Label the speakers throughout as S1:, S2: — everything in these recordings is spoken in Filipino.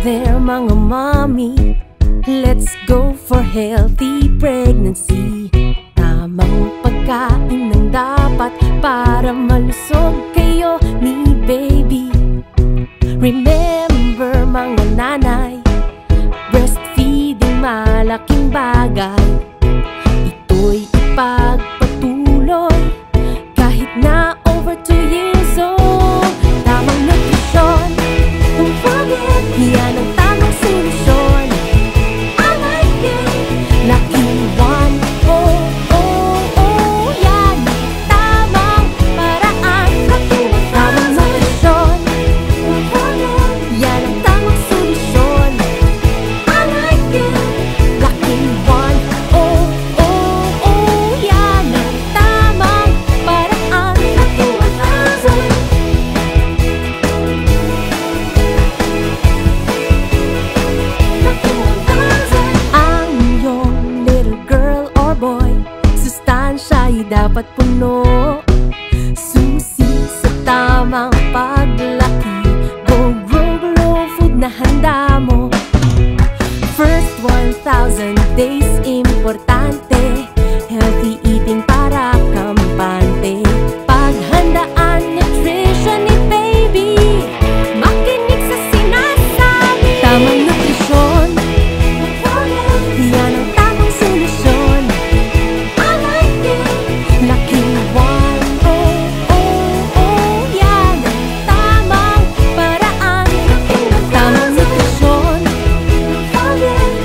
S1: there mga mommy, let's go for healthy pregnancy. Tamang pagkain ng dapat para malusog kayo ni baby. Remember mga nanay, breastfeeding malaking bagay. Ito'y ipagpatuloy kahit na over 2 years old. Tamang nutrisyon, don't forget, yan ang tamang solusyon. I like it, Lucky One. Oh, oh, oh, yan ang tamang paraan. Tamang nutrisyon, don't forget, yan ang tamang solusyon. I like it, Lucky One. Oh, oh, oh, yan ang tamang paraan. Lucky 1000. Ang iyong little girl or boy, sustansya'y dapat puno. Susi sa tamang paglaki, go grow glow food na handa mo. First 1,000 days importante, healthy eating para kampante. Paghandaan nutrition ni baby, makinig sa sinasabi. Tamang nutrisyon, yan ang tamang solusyon. I like it, Lucky One. Oh, oh, oh, yan ang tamang paraan. Tamang nutrisyon,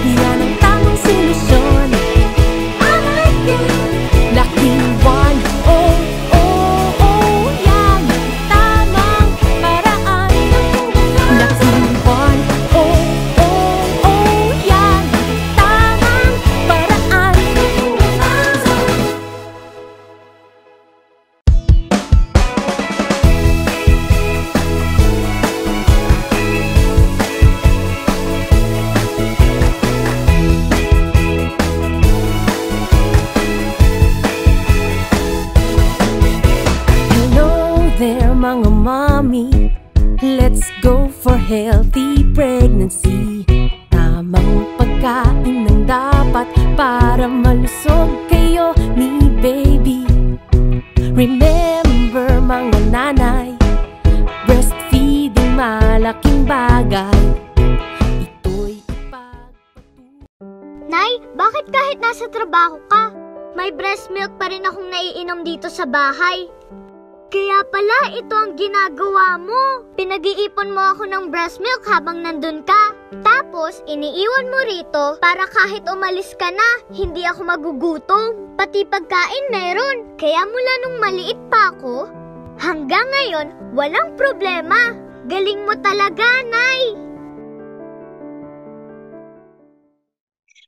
S1: yan ang tamang solusyon. I like it, Lucky One. Oh, oh, oh, yan ang tamang paraan. Lucky One. Oh, oh, oh, yan ang tamang paraan. Hello there mga mommy, let's go for healthy pregnancy. Tamang pagkain ng dapat para malusog kayo ni baby. Remember mga nanay, breastfeeding malaking bagay. Ito'y ipagpatuloy.
S2: Nay, bakit kahit nasa trabaho ka, may breast milk pa rin akong naiinom dito sa bahay? Kaya pala ito ang ginagawa mo. Pinag-iipon mo ako ng breast milk habang nandun ka. Tapos, iniiwan mo rito para kahit umalis ka na, hindi ako magugutom. Pati pagkain meron. Kaya mula nung maliit pa ako, hanggang ngayon, walang problema. Galing mo talaga, Nay.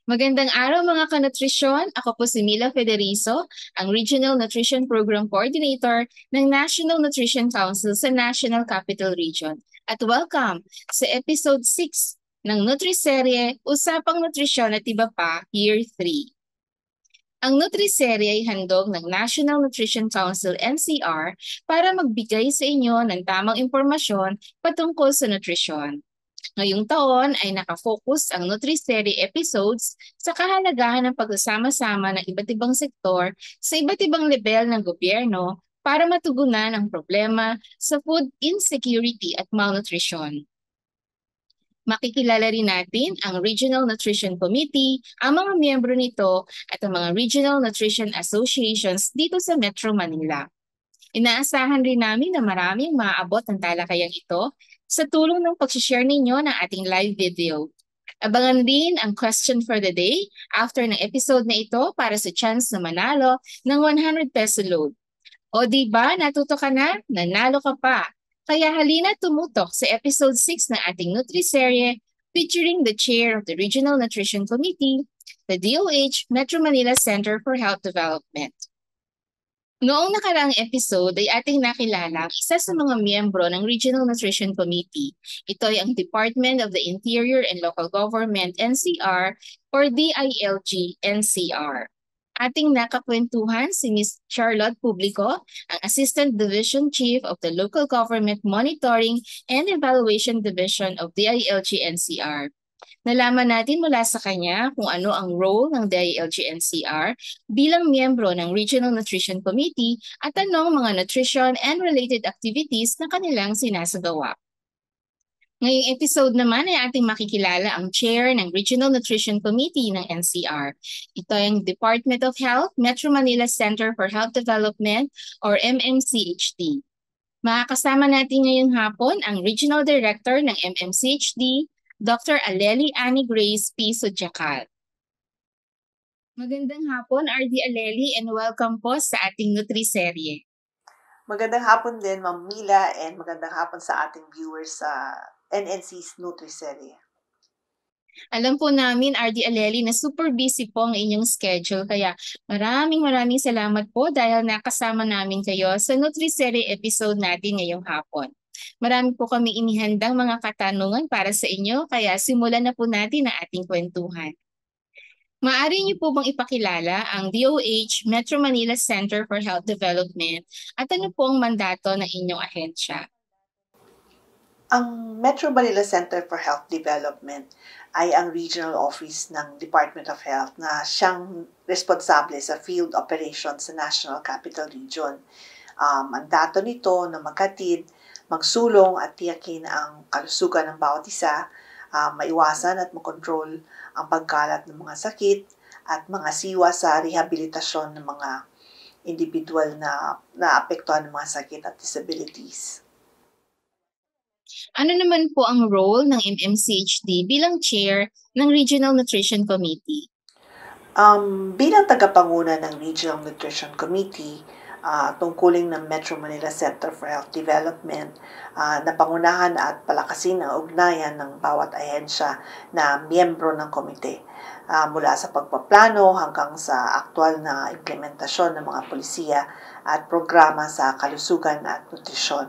S3: Magandang araw mga kanutrisyon. Ako po si Mila Federizo, ang Regional Nutrition Program Coordinator ng National Nutrition Council sa National Capital Region. At welcome sa Episode 6 ng Nutriserye, Usapang Nutrisyon at Iba Pa, Year 3. Ang Nutriserye ay handog ng National Nutrition Council NCR para magbigay sa inyo ng tamang impormasyon patungkol sa nutrisyon. Ngayong taon ay nakafocus ang Nutriserye episodes sa kahalagahan ng pagsasama-sama ng iba't ibang sektor sa iba't ibang level ng gobyerno para matugunan ang problema sa food insecurity at malnutrition. Makikilala rin natin ang Regional Nutrition Committee, ang mga miyembro nito at ang mga Regional Nutrition Associations dito sa Metro Manila. Inaasahan rin namin na maraming maaabot ang talakayang ito sa tulong ng pag-share ninyo ng ating live video. Abangan din ang question for the day after ng episode na ito para sa chance na manalo ng 100 peso load. O diba, natuto ka na? Nanalo ka pa! Kaya halina tumutok sa episode 6 ng ating Nutriserye featuring the Chair of the Regional Nutrition Committee, the DOH Metro Manila Center for Health Development. Noong nakaraang episode ay ating nakilala ang isa sa mga miyembro ng Regional Nutrition Committee. Ito ay ang Department of the Interior and Local Government NCR or DILG NCR. Ating nakakwentuhan si Ms. Charlotte Publico, ang Assistant Division Chief of the Local Government Monitoring and Evaluation Division of DILG-NCR. Nalaman natin mula sa kanya kung ano ang role ng DILG-NCR bilang miyembro ng Regional Nutrition Committee at anong mga nutrition and related activities na kanilang sinasagawa. Ngayong episode naman ay ating makikilala ang chair ng Regional Nutrition Committee ng NCR. Ito ay ang Department of Health, Metro Manila Center for Health Development or MMCHD. Makakasama natin ngayong hapon ang Regional Director ng MMCHD, Dr. Aleli Annie Grace P. Sudyakat. Magandang hapon, RD Aleli, and welcome po sa ating Nutri-serye.
S4: Magandang hapon din, Ma'am Mila, and magandang hapon sa ating viewers sa NNC's Nutri-serye.
S3: Alam po namin, RD Aleli, na super busy po ang inyong schedule. Kaya maraming salamat po dahil nakasama namin kayo sa Nutri-serye episode natin ngayong hapon. Marami po kami inihandang mga katanungan para sa inyo, kaya simulan na po natin ang ating kwentuhan. Maaari niyo po bang ipakilala ang DOH Metro Manila Center for Health Development at ano po ang mandato ng inyong ahensya?
S4: Ang Metro Manila Center for Health Development ay ang regional office ng Department of Health na siyang responsable sa field operations sa National Capital Region. Mandato nito na maghatid, magsulong at tiyakin ang kalusugan ng bawat isa, maiwasan at makontrol ang pagkalat ng mga sakit at mga siwa sa rehabilitasyon ng mga individual na naapektuhan ng mga sakit at disabilities.
S3: Ano naman po ang role ng MMCHD bilang chair ng Regional Nutrition Committee?
S4: Bilang tagapanguna ng Regional Nutrition Committee, tungkulin ng Metro Manila Center for Health Development, napangunahan at palakasin ang ugnayan ng bawat ahensya na miyembro ng komite. Mula sa pagpaplano hanggang sa aktual na implementasyon ng mga polisiya at programa sa kalusugan at nutrisyon.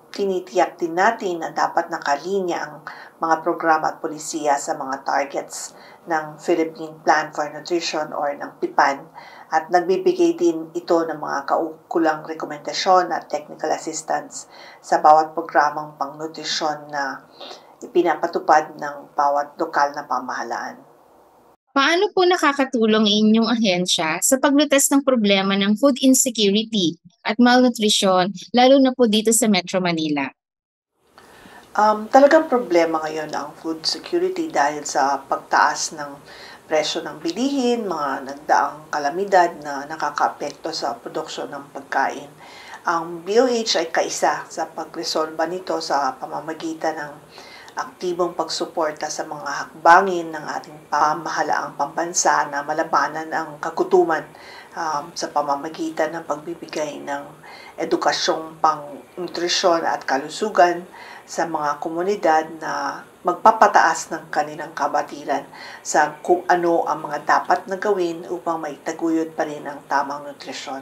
S4: Tinitiyak din natin na dapat nakalinya ang mga programa at polisiya sa mga targets ng Philippine Plan for Nutrition or ng PIPAN at nagbibigay din ito ng mga kaukulang rekomendasyon at technical assistance sa bawat programang pangnutrisyon na ipinapatupad ng bawat lokal na pamahalaan.
S3: Paano po nakakatulong inyong ahensya sa paglutas ng problema ng food insecurity at malnutrition, lalo na po dito sa Metro Manila?
S4: Talagang problema ngayon ang food security dahil sa pagtaas ng presyo ng bilihin, mga nagdaang kalamidad na nakakaapekto sa produksyon ng pagkain. Ang DOH ay kaisa sa pagresolba nito sa pamamagitan ng aktibong pagsuporta sa mga hakbangin ng ating pamahalaang pambansa na malabanan ang kagutuman sa pamamagitan ng pagbibigay ng edukasyong pang-nutrisyon at kalusugan sa mga komunidad na magpapataas ng kanilang kabatiran sa kung ano ang mga dapat na gawin upang maitaguyod pa rin ang tamang nutrisyon.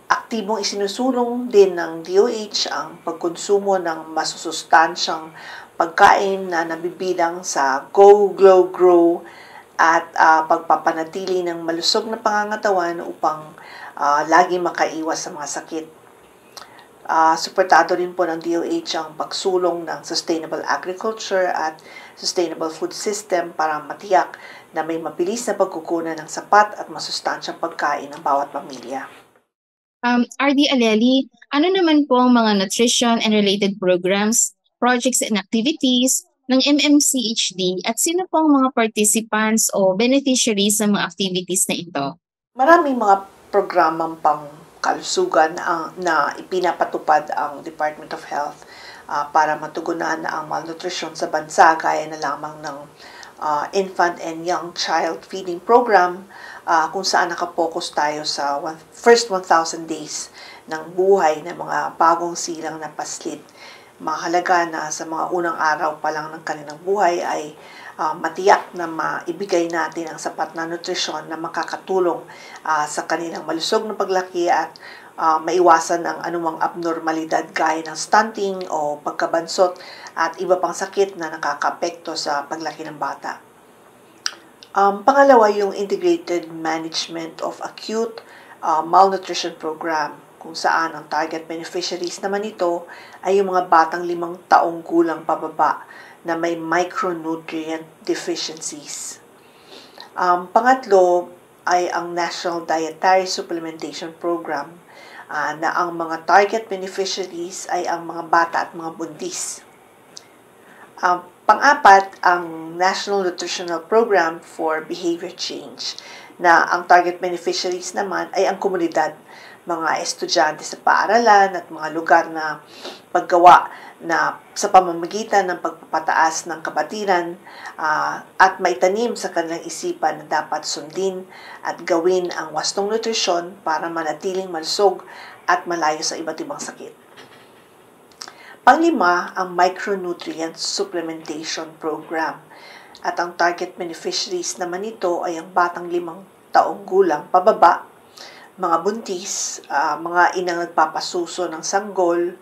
S4: Aktibong isinusulong din ng DOH ang pagkonsumo ng masusustansyang pagkain na nabibilang sa Go, Glow, Grow at pagpapanatili ng malusog na pangangatawan upang lagi makaiwas sa mga sakit. Suportado rin po ng DOH ang pagsulong ng sustainable agriculture at sustainable food system para matiyak na may mabilis na pagkukunan ng sapat at masustansyang pagkain ng bawat pamilya.
S3: RD Aleli, ano naman po ang mga nutrition and related programs, projects and activities ng MMCHD at sino po ang mga participants o beneficiaries sa mga activities na ito?
S4: Maraming mga programang pang kalusugan na ipinapatupad ang Department of Health para matugunan ang malnutrition sa bansa gaya na lamang ng Infant and Young Child Feeding Program kung saan nakapokus tayo sa first 1,000 days ng buhay ng mga bagong silang na paslit. Mahalaga na sa mga unang araw pa lang ng kanilang buhay ay matiyak na maibigay natin ang sapat na nutrisyon na makakatulong sa kanilang malusog na paglaki at maiwasan ang anumang abnormalidad gaya ng stunting o pagkabansot at iba pang sakit na nakakaapekto sa paglaki ng bata. Pangalawa, yung Integrated Management of Acute Malnutrition Program, kung saan ang target beneficiaries naman ito ay yung mga batang 5 taong gulang pababa na may micronutrient deficiencies. Pangatlo ay ang National Dietary Supplementation Program na ang mga target beneficiaries ay ang mga bata at mga buntis. Pang-apat, ang National Nutritional Program for Behavior Change na ang target beneficiaries naman ay ang komunidad, mga estudyante sa paaralan at mga lugar na paggawa na sa pamamagitan ng pagpapataas ng kabatiran at maitanim sa kanilang isipan na dapat sundin at gawin ang wastong nutrisyon para manatiling malusog at malayo sa iba't ibang sakit. Panglima, ang Micronutrient Supplementation Program at ang target beneficiaries naman nito ay ang batang 5 taong gulang pababa, mga buntis, mga inang nagpapasuso ng sanggol,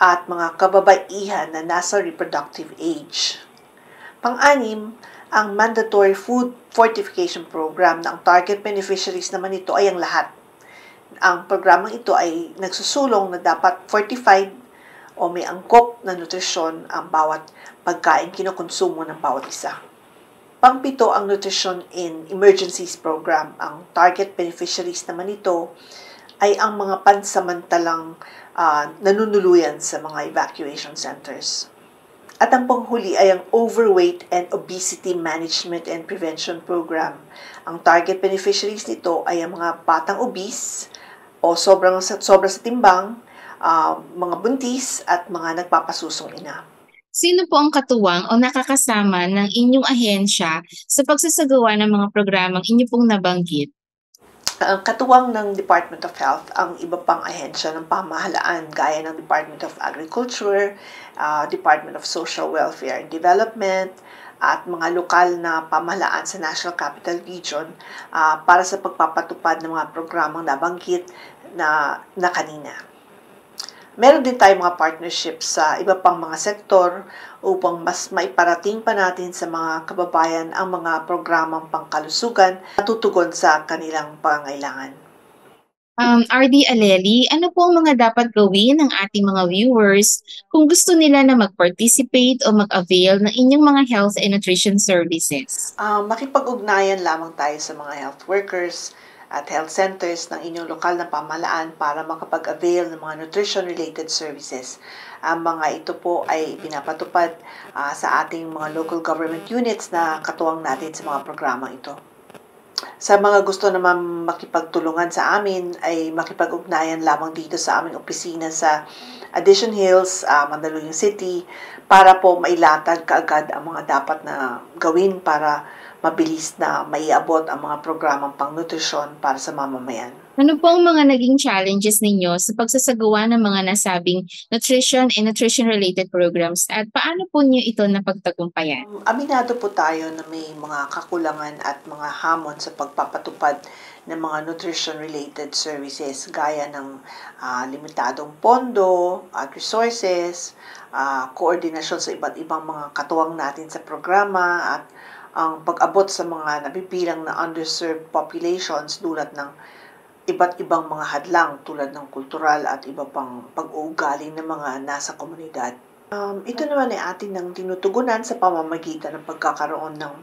S4: at mga kababaihan na nasa reproductive age. Pang-anim, ang Mandatory Food Fortification Program na ang target beneficiaries naman nito ay ang lahat. Ang programang ito ay nagsusulong na dapat fortified o may angkop na nutrisyon ang bawat pagkain kinukonsumo ng bawat isa. Pang-pito, ang Nutrition in Emergencies Program. Ang target beneficiaries naman nito ay ang mga pansamantalang nanunuluyan sa mga evacuation centers. At ang panghuli ay ang Overweight and Obesity Management and Prevention Program. Ang target beneficiaries nito ay ang mga batang obese o sobra sa timbang, mga buntis at mga nagpapasusong ina.
S3: Sino po ang katuwang o nakakasama ng inyong ahensya sa pagsasagawa ng mga programang inyo pong nabanggit?
S4: Ang katuwang ng Department of Health ang iba pang ahensya ng pamahalaan gaya ng Department of Agriculture, Department of Social Welfare and Development, at mga lokal na pamahalaan sa National Capital Region para sa pagpapatupad ng mga programang nabanggit na kanina. Meron din tayong mga partnerships sa iba pang mga sektor upang mas maiparating pa natin sa mga kababayan ang mga programang pangkalusugan at tutugon sa kanilang pangangailangan.
S3: RD Aleli, ano po ang mga dapat gawin ng ating mga viewers kung gusto nila na mag-participate o mag-avail ng inyong mga health and nutrition services?
S4: Makipag-ugnayan lamang tayo sa mga health workers at health centers ng inyong lokal na pamahalaan para makapag-avail ng mga nutrition-related services. Ang mga ito po ay pinapatupad sa ating mga local government units na katuwang natin sa mga programa ito. Sa mga gusto naman makipagtulungan sa amin ay makipag-ugnayan lamang dito sa aming opisina sa Addition Hills, Mandaluyong City para po mailatag kaagad ang mga dapat na gawin para mabilis na maiabot ang mga programang pangnutrisyon para sa mamamayan.
S3: Ano po ang mga naging challenges ninyo sa pagsasagawa ng mga nasabing nutrition and nutrition-related programs at paano po niyo ito napagtagumpayan?
S4: Aminado po tayo na may mga kakulangan at mga hamon sa pagpapatupad ng mga nutrition-related services gaya ng limitadong pondo at resources, koordinasyon sa iba't ibang mga katuwang natin sa programa at ang pag-abot sa mga nabibilang na underserved populations dulot ng iba't ibang mga hadlang tulad ng kultural at iba pang pag-uugali ng mga nasa komunidad. Ito naman ay atin ng tinutugunan sa pamamagitan ng pagkakaroon ng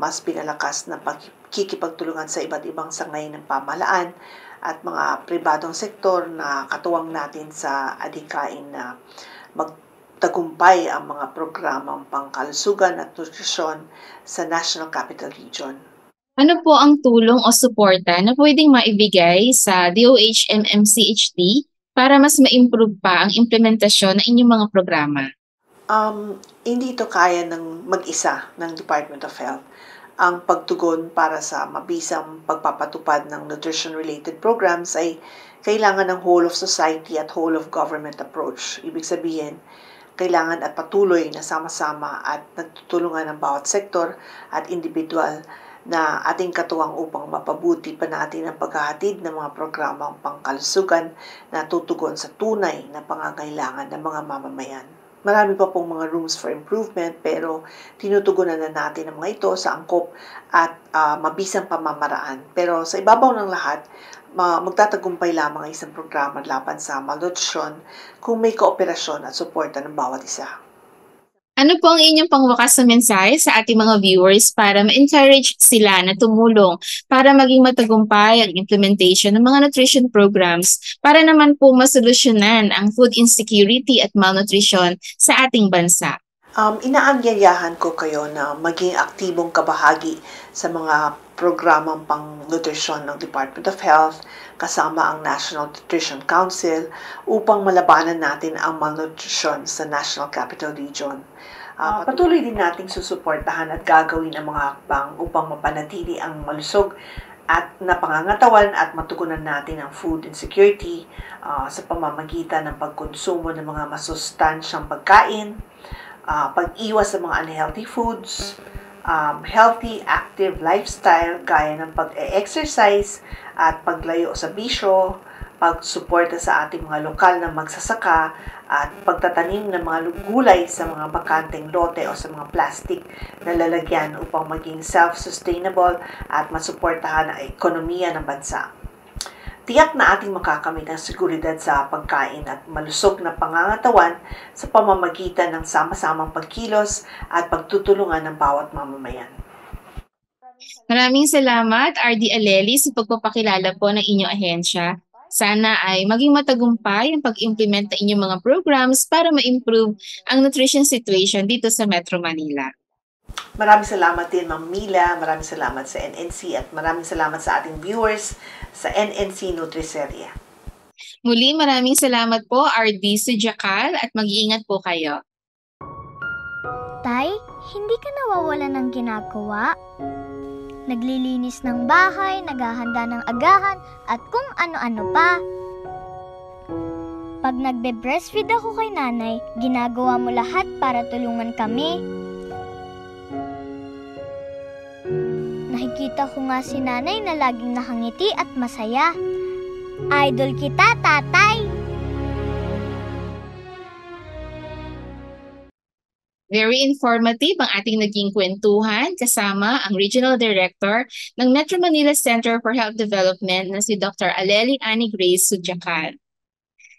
S4: mas pinalakas na pagkikipagtulungan sa iba't ibang sangay ng pamahalaan at mga pribadong sektor na katuwang natin sa adhikain na magtagumpay ang mga programang pangkalusugan at nutrisyon sa National Capital Region.
S3: Ano po ang tulong o suporta na pwedeng maibigay sa DOH-MMCHD para mas ma-improve pa ang implementasyon ng inyong mga programa?
S4: Hindi ito kaya ng mag-isa ng Department of Health. Ang pagtugon para sa mabisang pagpapatupad ng nutrition-related programs ay kailangan ng whole of society at whole of government approach. Ibig sabihin, kailangan at patuloy na sama-sama at nagtutulungan ng bawat sektor at individual na ating katuwang upang mapabuti pa natin ang paghahatid ng mga programang pangkalusugan na tutugon sa tunay na pangangailangan ng mga mamamayan. Marami pa pong mga rooms for improvement pero tinutugunan na natin ang mga ito sa angkop at mabisang pamamaraan. Pero sa ibabaw ng lahat, magtatagumpay lamang ang isang programa laban sa malnutrisyon kung may kooperasyon at suporta ng bawat isa.
S3: Ano po ang inyong pangwakas na mensahe sa ating mga viewers para ma-encourage sila na tumulong para maging matagumpay ang implementation ng mga nutrition programs para naman po masolusyonan ang food insecurity at malnutrition sa ating bansa?
S4: Inaangyayahan ko kayo na maging aktibong kabahagi sa mga programang pang-nutrisyon ng Department of Health kasama ang National Nutrition Council upang malabanan natin ang malnutrition sa National Capital Region. Patuloy din nating susuportahan at gagawin ang mga hakbang upang mapanatili ang malusog at napangangatawan at matugunan natin ang food insecurity sa pamamagitan ng pagkonsumo ng mga masustansyang pagkain, pag-iwas sa mga unhealthy foods, healthy, active lifestyle gaya ng pag-exercise at paglayo sa bisyo, pagsuporta sa ating mga lokal na magsasaka at pagtatanim ng mga gulay sa mga bakanteng lote o sa mga plastic na lalagyan upang maging self-sustainable at masuportahan ang ekonomiya ng bansa. Tiyak na ating makakamit ang seguridad sa pagkain at malusog na pangangatawan sa pamamagitan ng sama-samang pagkilos at pagtutulungan ng bawat mamamayan.
S3: Maraming salamat, RD Aleli, sa pagpapakilala po ng inyong ahensya. Sana ay maging matagumpay ang pag-implement ng inyong mga programs para ma-improve ang nutrition situation dito sa Metro Manila.
S4: Maraming salamat din, Ma'am Mila. Maraming salamat sa NNC at maraming salamat sa ating viewers sa NNC Nutriseria.
S3: Muli, maraming salamat po, RD Sujakal, at mag-iingat po kayo.
S2: Tay, hindi ka nawawalan ng ginagawa? Naglilinis ng bahay, naghahanda ng agahan, at kung ano-ano pa. Pag nagbe-breastfeed ako kay nanay, ginagawa mo lahat para tulungan kami. Nakikita ko nga si nanay na laging nakangiti at masaya. Idol kita, tatay!
S3: Very informative ang ating naging kwentuhan kasama ang Regional Director ng Metro Manila Center for Health Development na si Dr. Aleli Annie Grace Sujakal.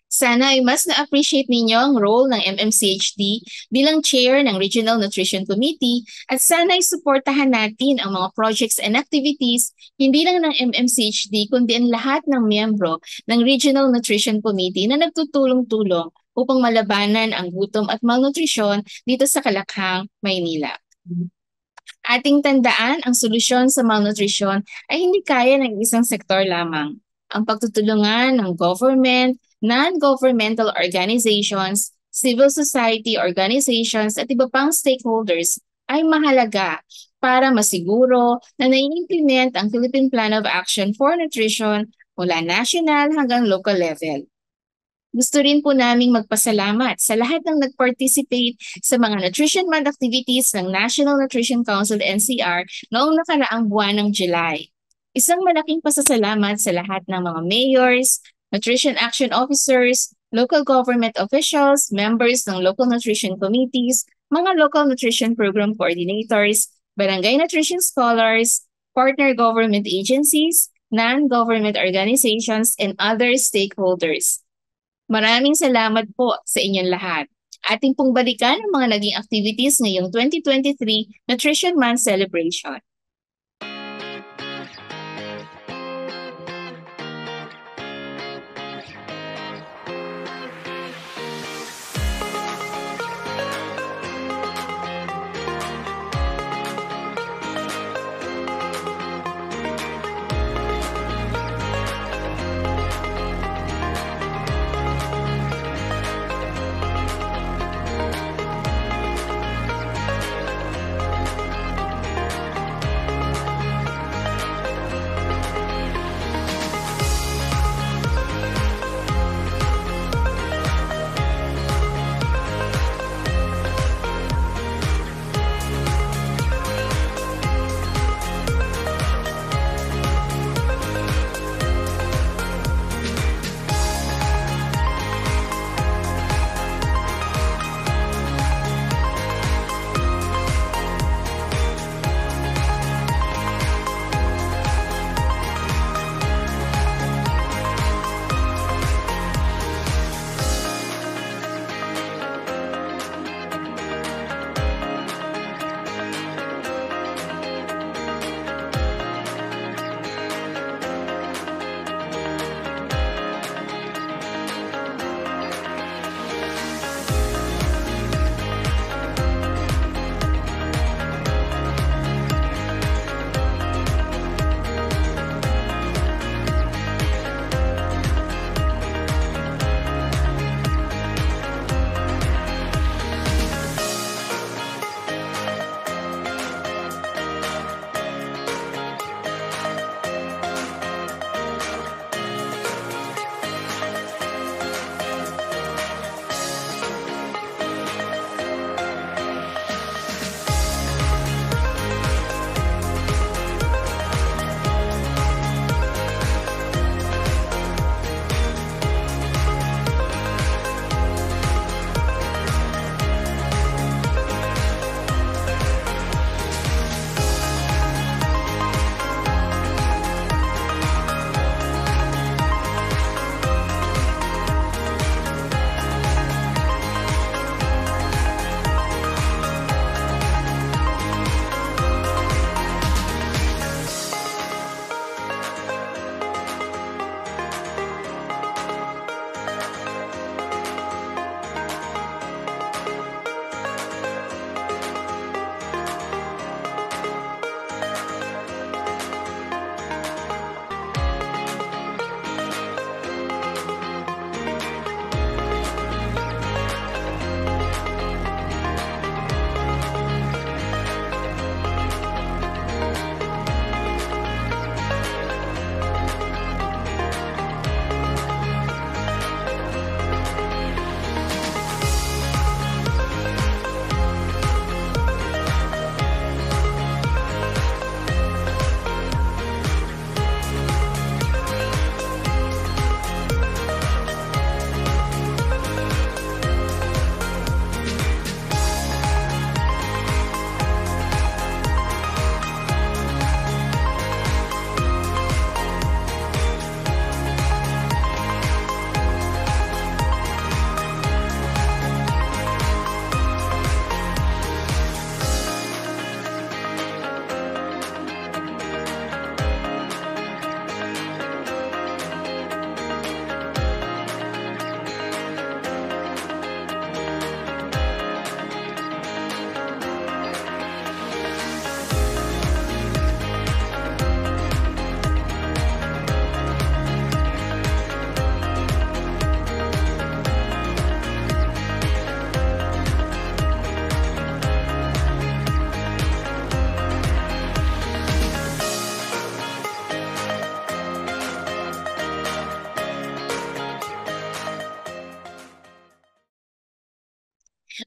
S3: Sana ay mas na-appreciate ninyo ang role ng MMCHD bilang chair ng Regional Nutrition Committee at sana ay suportahan natin ang mga projects and activities hindi lang ng MMCHD kundi ang lahat ng miyembro ng Regional Nutrition Committee na nagtutulong-tulong upang malabanan ang gutom at malnutrisyon dito sa Kalakhang, Maynila. Ating tandaan, ang solusyon sa malnutrisyon ay hindi kaya ng isang sektor lamang. Ang pagtutulungan ng government, non-governmental organizations, civil society organizations at iba pang stakeholders ay mahalaga para masiguro na nai-implement ang Philippine Plan of Action for Nutrition mula national hanggang local level. Gusto rin po naming magpasalamat sa lahat ng nag-participate sa mga Nutrition Month activities ng National Nutrition Council NCR noong nakaraang buwan ng July. Isang malaking pasasalamat sa lahat ng mga mayors, nutrition action officers, local government officials, members ng local nutrition committees, mga local nutrition program coordinators, barangay nutrition scholars, partner government agencies, non-government organizations, and other stakeholders. Maraming salamat po sa inyong lahat. Ating pong balikan ang mga naging activities ngayong 2023 Nutrition Month Celebration.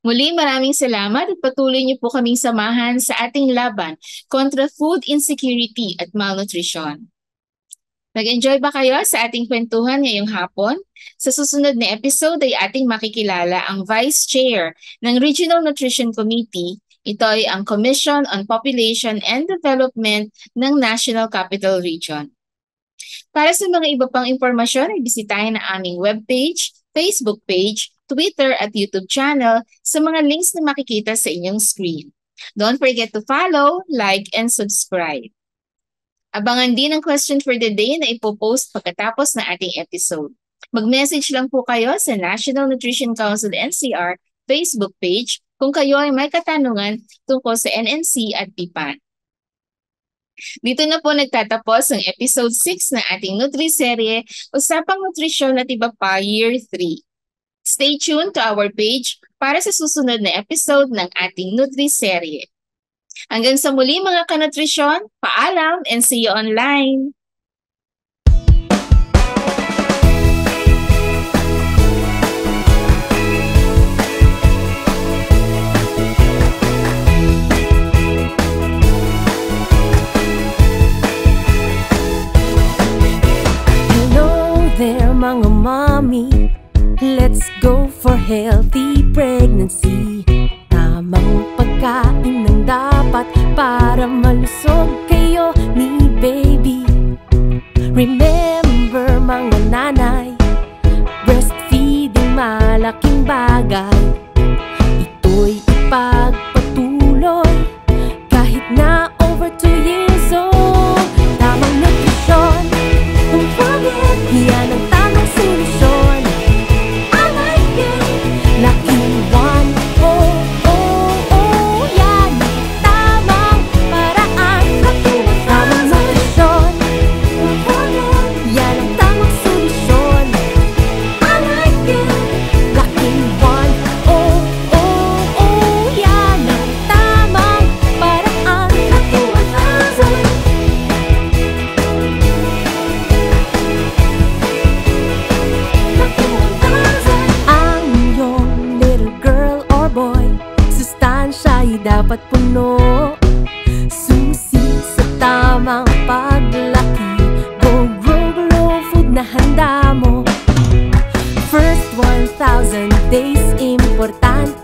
S3: Muli maraming salamat at patuloy niyo po kaming samahan sa ating laban kontra food insecurity at malnutrition. Nag-enjoy ba kayo sa ating kwentuhan ngayong hapon? Sa susunod na episode ay ating makikilala ang Vice Chair ng Regional Nutrition Committee. Ito ay ang Commission on Population and Development ng National Capital Region. Para sa mga iba pang impormasyon ay bisitahin ang aming webpage, Facebook page, Twitter at YouTube channel sa mga links na makikita sa inyong screen. Don't forget to follow, like, and subscribe. Abangan din ang question for the day na ipopost pagkatapos ng ating episode. Mag-message lang po kayo sa National Nutrition Council NCR Facebook page kung kayo ay may katanungan tungkol sa NNC at PIPAN. Dito na po nagtatapos ang episode 6 ng ating Nutri-serye, Usapang Nutrisyon at Iba Pa Year 3. Stay tuned to our page para sa susunod na episode ng ating Nutri-serye. Hanggang sa muli mga kanutrisyon, paalam and see you online!
S1: Hello there mga mommy, let's go for healthy pregnancy. Tamang pagkain ng dapat para malusog kayo ni baby. Remember mga nanay, breastfeeding malaking bagay. Ito'y ipagpatuloy kahit na over 2 years old. Tamang nutrisyon, don't forget, yan ang tamang solusyon. I like it, Lucky One. Dapat puno, susi sa tamang paglaki. Go grow food na handa mo. First 1,000 days, importante